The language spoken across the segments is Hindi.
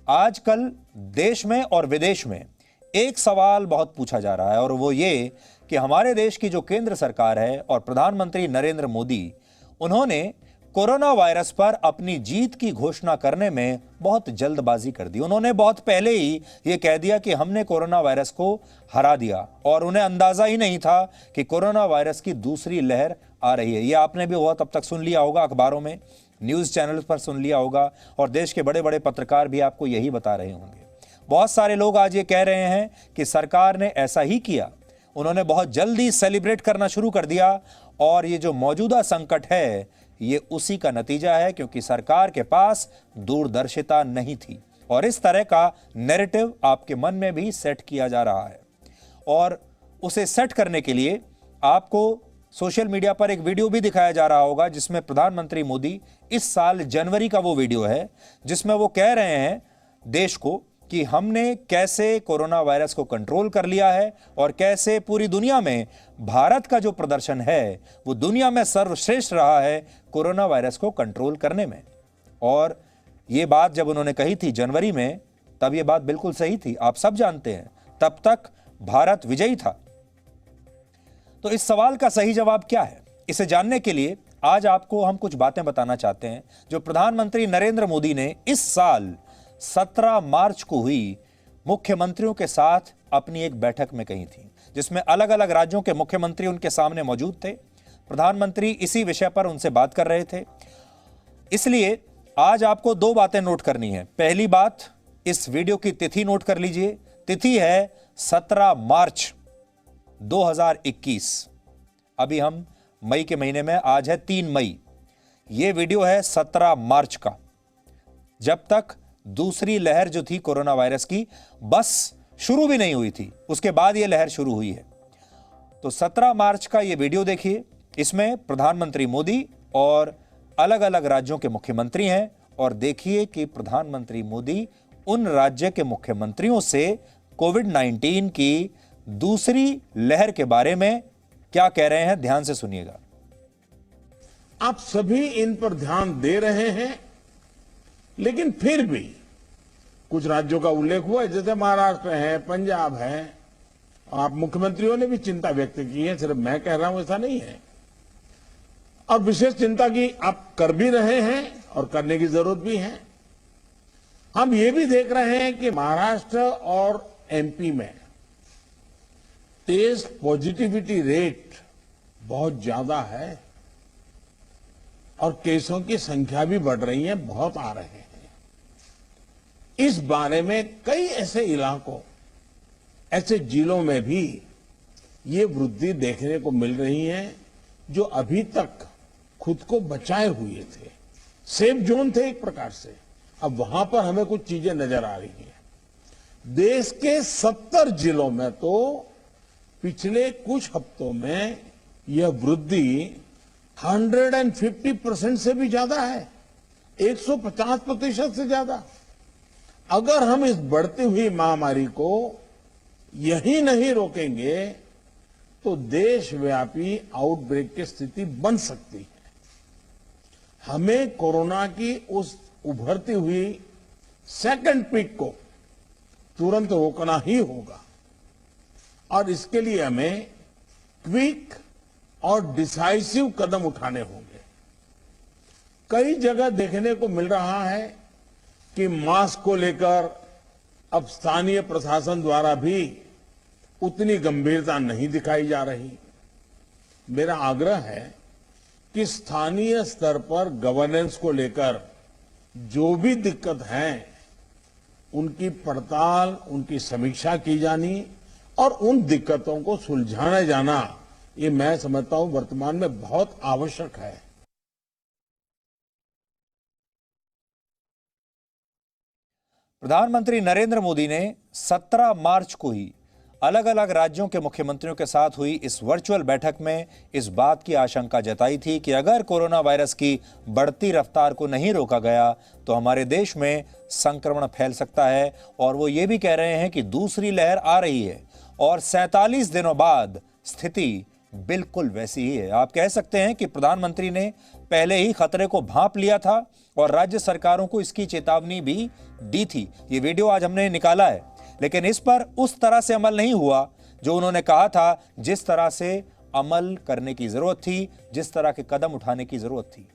आजकल देश में और विदेश में एक सवाल बहुत पूछा जा रहा है और वो ये कि हमारे देश की जो केंद्र सरकार है और प्रधानमंत्री नरेंद्र मोदी, उन्होंने कोरोना वायरस पर अपनी जीत की घोषणा करने में बहुत जल्दबाजी कर दी। उन्होंने बहुत पहले ही ये कह दिया कि हमने कोरोना वायरस को हरा दिया और उन्हें अंदाजा ही नहीं था कि कोरोना वायरस की दूसरी लहर आ रही है। ये आपने भी बहुत अब तक सुन लिया होगा, अखबारों में, न्यूज चैनल पर सुन लिया होगा और देश के बड़े बड़े पत्रकार भी आपको यही बता रहे होंगे। बहुत सारे लोग आज ये कह रहे हैं कि सरकार ने ऐसा ही किया, उन्होंने बहुत जल्दी सेलिब्रेट करना शुरू कर दिया और ये जो मौजूदा संकट है ये उसी का नतीजा है, क्योंकि सरकार के पास दूरदर्शिता नहीं थी। और इस तरह का नैरेटिव आपके मन में भी सेट किया जा रहा है और उसे सेट करने के लिए आपको सोशल मीडिया पर एक वीडियो भी दिखाया जा रहा होगा जिसमें प्रधानमंत्री मोदी, इस साल जनवरी का वो वीडियो है जिसमें वो कह रहे हैं देश को कि हमने कैसे कोरोना वायरस को कंट्रोल कर लिया है और कैसे पूरी दुनिया में भारत का जो प्रदर्शन है वो दुनिया में सर्वश्रेष्ठ रहा है कोरोना वायरस को कंट्रोल करने में। और ये बात जब उन्होंने कही थी जनवरी में, तब ये बात बिल्कुल सही थी, आप सब जानते हैं, तब तक भारत विजयी था। तो इस सवाल का सही जवाब क्या है, इसे जानने के लिए आज आपको हम कुछ बातें बताना चाहते हैं जो प्रधानमंत्री नरेंद्र मोदी ने इस साल 17 मार्च को हुई मुख्यमंत्रियों के साथ अपनी एक बैठक में कही थी, जिसमें अलग अलग राज्यों के मुख्यमंत्री उनके सामने मौजूद थे। प्रधानमंत्री इसी विषय पर उनसे बात कर रहे थे। इसलिए आज आपको दो बातें नोट करनी है। पहली बात, इस वीडियो की तिथि नोट कर लीजिए। तिथि है 17 मार्च 2021। अभी हम मई के महीने में, आज है 3 मई। यह वीडियो है 17 मार्च का, जब तक दूसरी लहर जो थी कोरोना वायरस की बस शुरू भी नहीं हुई थी, उसके बाद यह लहर शुरू हुई है। तो 17 मार्च का यह वीडियो देखिए, इसमें प्रधानमंत्री मोदी और अलग अलग राज्यों के मुख्यमंत्री हैं और देखिए कि प्रधानमंत्री मोदी उन राज्य के मुख्यमंत्रियों से कोविड-19 की दूसरी लहर के बारे में क्या कह रहे हैं। ध्यान से सुनिएगा। आप सभी इन पर ध्यान दे रहे हैं, लेकिन फिर भी कुछ राज्यों का उल्लेख हुआ है, जैसे महाराष्ट्र है, पंजाब है, और आप मुख्यमंत्रियों ने भी चिंता व्यक्त की है, सिर्फ मैं कह रहा हूं ऐसा नहीं है। और विशेष चिंता की आप कर भी रहे हैं और करने की जरूरत भी है। हम ये भी देख रहे हैं कि महाराष्ट्र और एमपी में टेस्ट पॉजिटिविटी रेट बहुत ज्यादा है और केसों की संख्या भी बढ़ रही है, बहुत आ रहे हैं। इस बारे में कई ऐसे इलाकों, ऐसे जिलों में भी ये वृद्धि देखने को मिल रही है जो अभी तक खुद को बचाए हुए थे, सेफ जोन थे एक प्रकार से। अब वहां पर हमें कुछ चीजें नजर आ रही हैं। देश के 70 जिलों में तो पिछले कुछ हफ्तों में यह वृद्धि 150% से भी ज्यादा है, 150% से ज्यादा। अगर हम इस बढ़ती हुई महामारी को यही नहीं रोकेंगे तो देशव्यापी आउटब्रेक की स्थिति बन सकती है। हमें कोरोना की उस उभरती हुई सेकंड पीक को तुरंत रोकना ही होगा और इसके लिए हमें क्विक और डिसाइसिव कदम उठाने होंगे। कई जगह देखने को मिल रहा है कि मास्क को लेकर अब स्थानीय प्रशासन द्वारा भी उतनी गंभीरता नहीं दिखाई जा रही। मेरा आग्रह है कि स्थानीय स्तर पर गवर्नेंस को लेकर जो भी दिक्कत है उनकी पड़ताल, उनकी समीक्षा की जानी और उन दिक्कतों को सुलझाया जाना, ये मैं समझता हूं वर्तमान में बहुत आवश्यक है। प्रधानमंत्री नरेंद्र मोदी ने 17 मार्च को ही अलग अलग राज्यों के मुख्यमंत्रियों के साथ हुई इस वर्चुअल बैठक में इस बात की आशंका जताई थी कि अगर कोरोना वायरस की बढ़ती रफ्तार को नहीं रोका गया तो हमारे देश में संक्रमण फैल सकता है। और वो ये भी कह रहे हैं कि दूसरी लहर आ रही है और 47 दिनों बाद स्थिति बिल्कुल वैसी ही है। आप कह सकते हैं कि प्रधानमंत्री ने पहले ही खतरे को भांप लिया था और राज्य सरकारों को इसकी चेतावनी भी दी थी। ये वीडियो आज हमने निकाला है, लेकिन इस पर उस तरह से अमल नहीं हुआ जो उन्होंने कहा था, जिस तरह से अमल करने की जरूरत थी, जिस तरह के कदम उठाने की जरूरत थी।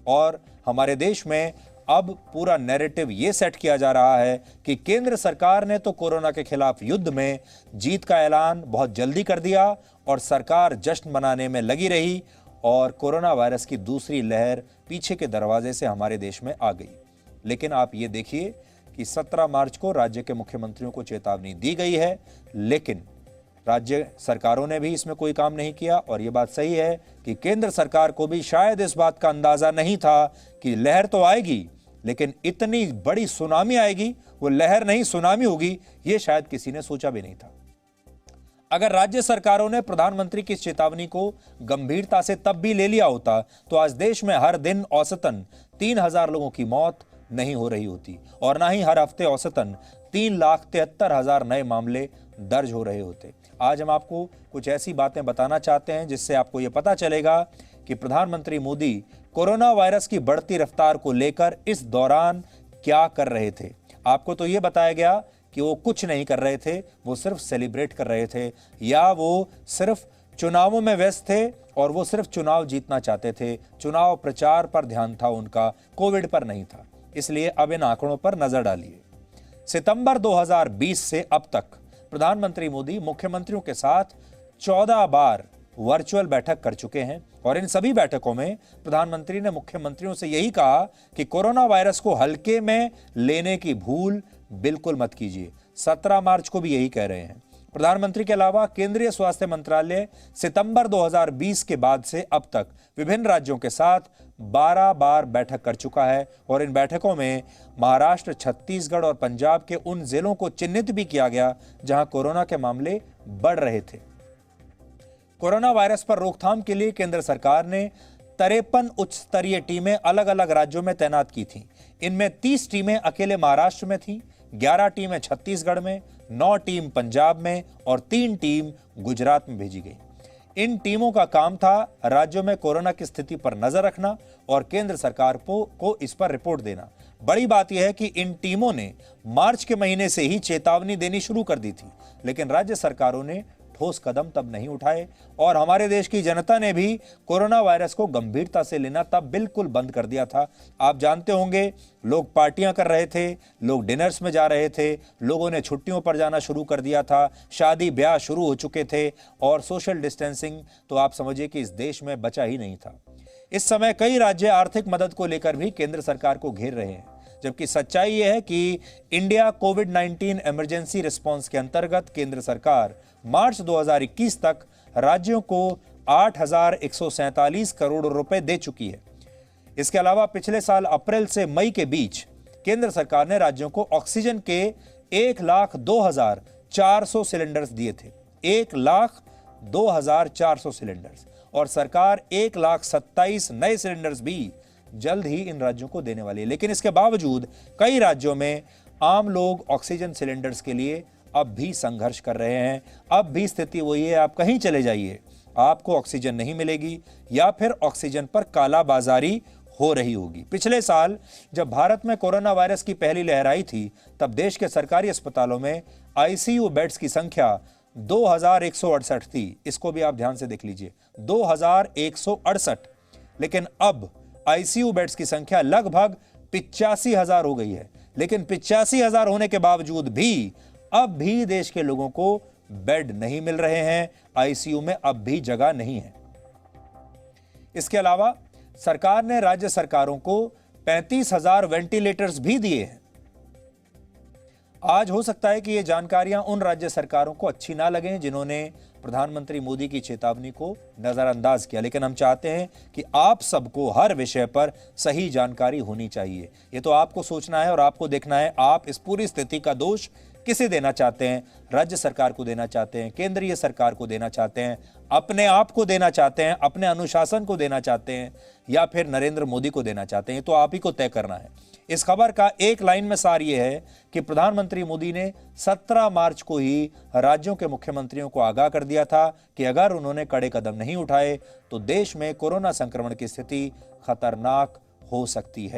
और हमारे देश में अब पूरा नैरेटिव ये सेट किया जा रहा है कि केंद्र सरकार ने तो कोरोना के खिलाफ युद्ध में जीत का ऐलान बहुत जल्दी कर दिया और सरकार जश्न मनाने में लगी रही और कोरोना वायरस की दूसरी लहर पीछे के दरवाजे से हमारे देश में आ गई। लेकिन आप ये देखिए कि 17 मार्च को राज्य के मुख्यमंत्रियों को चेतावनी दी गई है, लेकिन राज्य सरकारों ने भी इसमें कोई काम नहीं किया। और यह बात सही है कि केंद्र सरकार को भी शायद इस बात का अंदाजा नहीं था कि लहर तो आएगी, लेकिन इतनी बड़ी सुनामी आएगी, वो लहर नहीं सुनामी होगी, ये शायद किसी ने सोचा भी नहीं था। अगर राज्य सरकारों ने प्रधानमंत्री की चेतावनी को गंभीरता से तब भी ले लिया होता तो आज देश में हर दिन औसतन 3,000 लोगों की मौत नहीं हो रही होती और ना ही हर हफ्ते औसतन 3,73,000 नए मामले दर्ज हो रहे होते। आज हम आपको कुछ ऐसी बातें बताना चाहते हैं जिससे आपको यह पता चलेगा कि प्रधानमंत्री मोदी कोरोना वायरस की बढ़ती रफ्तार को लेकर इस दौरान क्या कर रहे थे। आपको तो यह बताया गया कि वो कुछ नहीं कर रहे थे, वो सिर्फ सेलिब्रेट कर रहे थे, या वो सिर्फ चुनावों में व्यस्त थे और वो सिर्फ चुनाव जीतना चाहते थे। चुनाव प्रचार पर ध्यान था उनका, कोविड पर नहीं था। इसलिए अब इन आंकड़ों पर नजर डालिए। सितंबर 2020 से अब तक प्रधानमंत्री मोदी मुख्यमंत्रियों के साथ 14 बार वर्चुअल बैठक कर चुके हैं और इन सभी बैठकों में प्रधानमंत्री ने मुख्यमंत्रियों से यही कहा कि कोरोना वायरस को हल्के में लेने की भूल बिल्कुल मत कीजिए। 17 मार्च को भी यही कह रहे हैं। प्रधानमंत्री के अलावा केंद्रीय स्वास्थ्य मंत्रालय सितंबर 2020 के बाद से अब तक विभिन्न राज्यों के साथ 12 बार बैठक कर चुका है और इन बैठकों में महाराष्ट्र, छत्तीसगढ़ और पंजाब के उन जिलों को चिन्हित भी किया गया जहां कोरोना के मामले बढ़ रहे थे। कोरोना वायरस पर रोकथाम के लिए केंद्र सरकार ने 53 उच्च स्तरीय टीमें अलग अलग राज्यों में तैनात की थीं। इनमें 30 टीमें अकेले महाराष्ट्र में थीं, 11 टीमें छत्तीसगढ़ में, 9 टीम पंजाब में और 3 टीम गुजरात में भेजी गई। इन टीमों का काम था राज्यों में कोरोना की स्थिति पर नजर रखना और केंद्र सरकार को इस पर रिपोर्ट देना। बड़ी बात यह है कि इन टीमों ने मार्च के महीने से ही चेतावनी देनी शुरू कर दी थी, लेकिन राज्य सरकारों ने ठोस कदम तब नहीं उठाए और हमारे देश की जनता ने भी कोरोना वायरस को गंभीरता से लेना तब बिल्कुल बंद कर दिया था। आप जानते होंगे, लोग पार्टियां कर रहे थे, लोग डिनर्स में जा रहे थे, लोगों ने छुट्टियों पर जाना शुरू कर दिया था, शादी ब्याह शुरू हो चुके थे और सोशल डिस्टेंसिंग तो आप समझिए कि इस देश में बचा ही नहीं था। इस समय कई राज्य आर्थिक मदद को लेकर भी केंद्र सरकार को घेर रहे हैं, जबकि सच्चाई यह है कि इंडिया कोविड-19 इमरजेंसी रिस्पांस के अंतर्गत केंद्र सरकार मार्च 2021 तक राज्यों को 8,147 करोड़ रुपए दे चुकी है। इसके अलावा पिछले साल अप्रैल से मई के बीच केंद्र सरकार ने राज्यों को ऑक्सीजन के 1,02,400 सिलेंडर्स दिए थे। 1,02,400 सिलेंडर्स, और सरकार 1,27,000 नए सिलेंडर्स भी जल्द ही इन राज्यों को देने वाली है। लेकिन इसके बावजूद कई राज्यों में आम लोग ऑक्सीजन सिलेंडर्स के लिए अब भी संघर्ष कर रहे हैं। अब भी स्थिति वही है, आप कहीं चले जाइए आपको ऑक्सीजन नहीं मिलेगी या फिर ऑक्सीजन पर कालाबाजारी हो रही होगी। पिछले साल जब भारत में कोरोना वायरस की पहली लहर आई थी, तब देश के सरकारी अस्पतालों में आईसीयू बेड्स की संख्या 2,168 थी। इसको भी आप ध्यान से देख लीजिए, 2,168। लेकिन अब आईसीयू बेड्स की संख्या लगभग 85,000 हो गई है। लेकिन 85,000 होने के बावजूद भी अब भी देश के लोगों को बेड नहीं मिल रहे हैं, आईसीयू में अब भी जगह नहीं है। इसके अलावा सरकार ने राज्य सरकारों को 35,000 वेंटिलेटर्स भी दिए हैं। आज हो सकता है कि ये जानकारियां उन राज्य सरकारों को अच्छी ना लगें जिन्होंने प्रधानमंत्री मोदी की चेतावनी को नजरअंदाज किया, लेकिन हम चाहते हैं कि आप सबको हर विषय पर सही जानकारी होनी चाहिए। ये तो आपको सोचना है और आपको देखना है आप इस पूरी स्थिति का दोष किसे देना चाहते हैं। राज्य सरकार को देना चाहते हैं, केंद्रीय सरकार को देना चाहते हैं, अपने आप को देना चाहते हैं, अपने अनुशासन को देना चाहते हैं, या फिर नरेंद्र मोदी को देना चाहते हैं। तो आप ही को तय करना है। इस खबर का एक लाइन में सार यह है कि प्रधानमंत्री मोदी ने 17 मार्च को ही राज्यों के मुख्यमंत्रियों को आगाह कर दिया था कि अगर उन्होंने कड़े कदम नहीं उठाए तो देश में कोरोना संक्रमण की स्थिति खतरनाक हो सकती है।